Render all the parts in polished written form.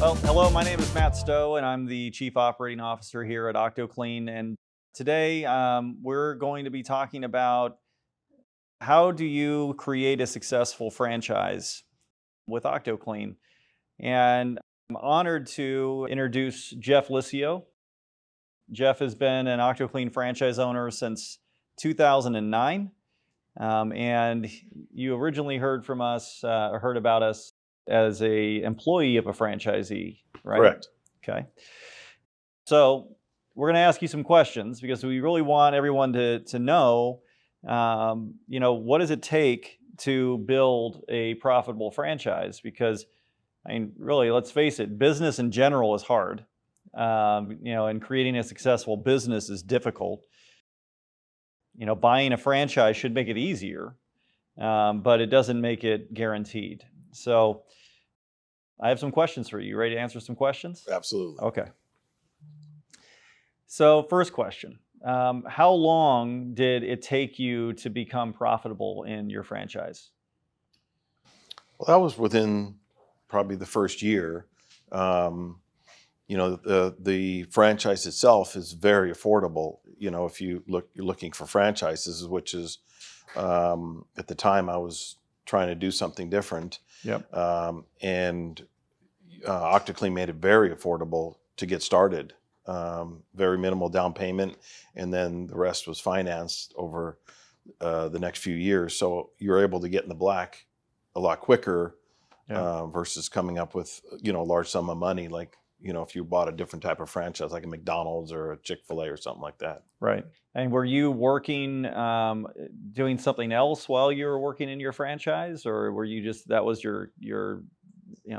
Well, hello, my name is Matt Stowe, and I'm the Chief Operating Officer here at OctoClean. And today we're going to be talking about how do you create a successful franchise with OctoClean. And I'm honored to introduce Jeff Liscio. Jeff has been an OctoClean franchise owner since 2009. And you originally heard from us, or heard about us as a employee of a franchisee, right? Correct. Okay. So we're going to ask you some questions because we really want everyone to know, what does it take to build a profitable franchise? Because, I mean, really, let's face it, business in general is hard. And creating a successful business is difficult. Buying a franchise should make it easier, but it doesn't make it guaranteed. So I have some questions for you. You ready to answer some questions? Absolutely. Okay. So first question, how long did it take you to become profitable in your franchise? Well, that was within probably the first year. The franchise itself is very affordable. If you're looking for franchises, which is at the time I was trying to do something different. Yep. And OctoClean made it very affordable to get started. Very minimal down payment, and then the rest was financed over the next few years. So you're able to get in the black a lot quicker versus coming up with a large sum of money, like if you bought a different type of franchise like a McDonald's or a Chick-fil-A or something like that. Right. And were you working, doing something else while you were working in your franchise, or were you that was your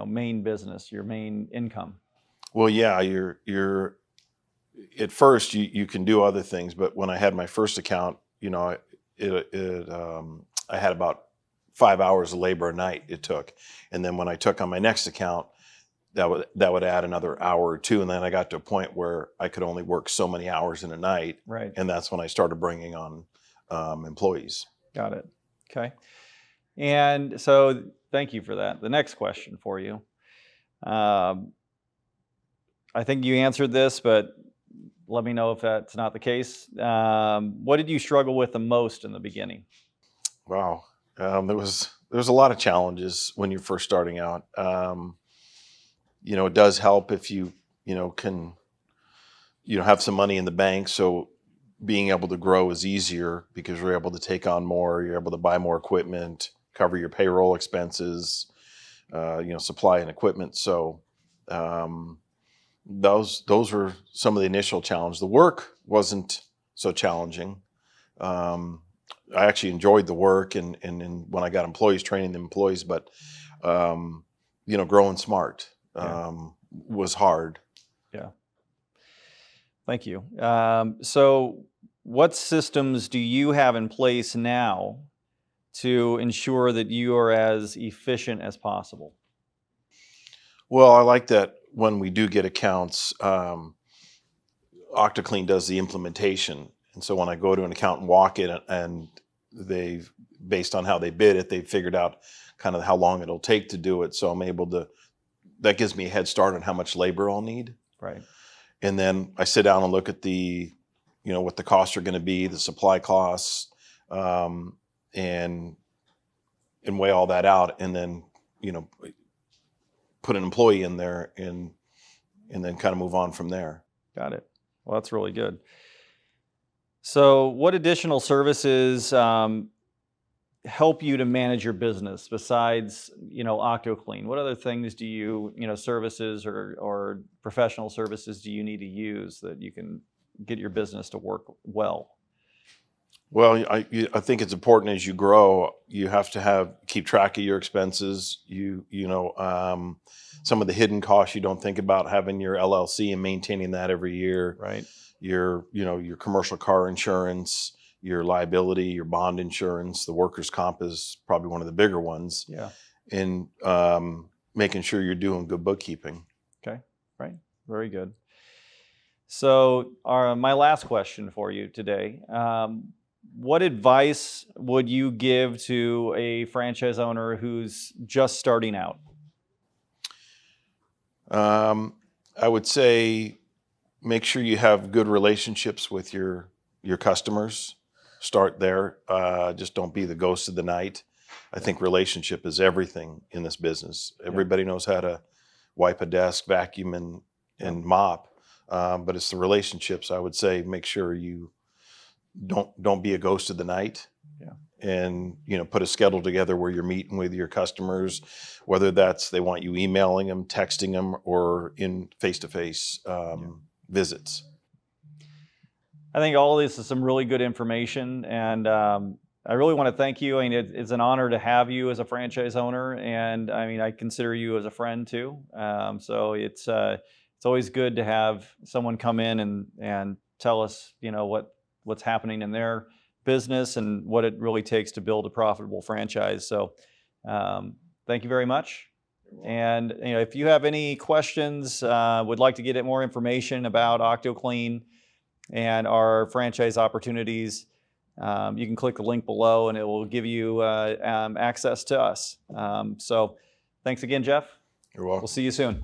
main business, your main income? Well, yeah, you're at first you can do other things, but when I had my first account, I had about 5 hours of labor a night it took, and then when I took on my next account, that would add another hour or two, and then I got to a point where I could only work so many hours in a night, right? And that's when I started bringing on employees. Got it. Okay. And so, thank you for that. The next question for you. I think you answered this, but let me know if that's not the case. What did you struggle with the most in the beginning? Wow. There was a lot of challenges when you're first starting out. It does help if you can have some money in the bank. So being able to grow is easier because you're able to take on more. You're able to buy more equipment, cover your payroll expenses, supply and equipment. So those were some of the initial challenges. The work wasn't so challenging. I actually enjoyed the work and when I got employees, training the employees, but growing smart was hard. Yeah. Thank you. So what systems do you have in place now to ensure that you are as efficient as possible? Well, I like that when we do get accounts, OctoClean does the implementation. And so when I go to an account and walk in and they've, based on how they bid it, they've figured out kind of how long it'll take to do it. So I'm able to, that gives me a head start on how much labor I'll need. Right. And then I sit down and look at what the costs are going to be, the supply costs, and weigh all that out, and then, put an employee in there and then kind of move on from there. Got it. Well, that's really good. So what additional services help you to manage your business besides, OctoClean? What other things do you, services or professional services do you need to use that you can get your business to work well? Well, I think it's important as you grow, you have to keep track of your expenses. Some of the hidden costs you don't think about, having your LLC and maintaining that every year. Right. Your commercial car insurance, your liability, your bond insurance, the workers' comp is probably one of the bigger ones. Yeah. And making sure you're doing good bookkeeping. Okay. Right. Very good. So my last question for you today, what advice would you give to a franchise owner who's just starting out? I would say make sure you have good relationships with your customers. Start there. Just don't be the ghost of the night. I think relationship is everything in this business. Yeah. Everybody knows how to wipe a desk, vacuum, and mop, but it's the relationships. I would say make sure you don't be a ghost of the night. Yeah. And put a schedule together where you're meeting with your customers, whether that's they want you emailing them, texting them, or in face-to-face visits. I think all of this is some really good information, and I really want to thank you. I mean, it's an honor to have you as a franchise owner, and I mean, I consider you as a friend too. So it's always good to have someone come in and tell us, what's happening in their business and what it really takes to build a profitable franchise. So thank you very much. And if you have any questions, would like to get more information about OctoClean and our franchise opportunities, you can click the link below and it will give you access to us. So thanks again, Jeff. You're welcome. We'll see you soon.